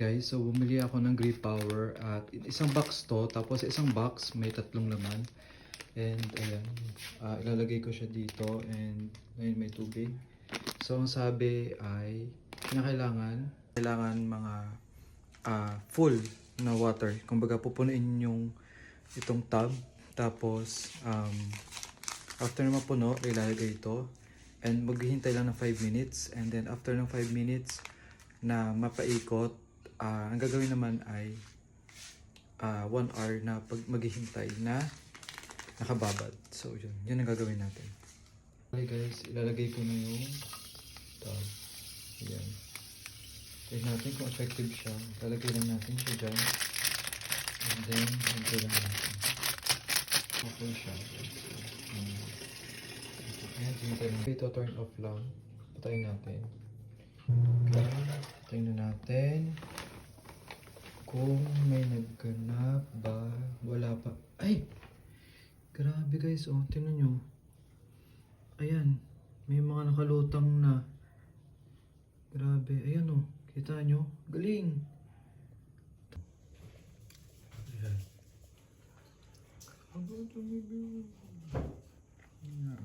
Guys, so bumili ako ng Great Power at isang box to, tapos isang box may 3 laman. And ayan, ilalagay ko siya dito and ngayon may tubig. So ang sabi ay kailangan mga full na water. Kumbaga pupunuin yung itong tub, tapos after na mapuno, ilalagay ito and maghihintay lang ng 5 minutes, and then after ng 5 minutes na mapaikot, ang gagawin naman ay 1 hour na maghihintay na nakababad. So yun ang gagawin natin. Okay guys, ilalagay ko na yung tub. Ayan. Tignan natin kung effective siya. Ilalagay lang natin siya dyan. And then, lagay lang natin. Okay siya. Ayan, tingnan natin. Ito, turn off lang. Patayin natin. Okay. Tingnan natin kung may nagganap ba. Wala pa. Ay! Grabe guys, oh. Tingnan nyo. Ayan. May mga nakalutang na. Grabe. Ayan, oh. Kita nyo? Galing! Ayan. Ayan.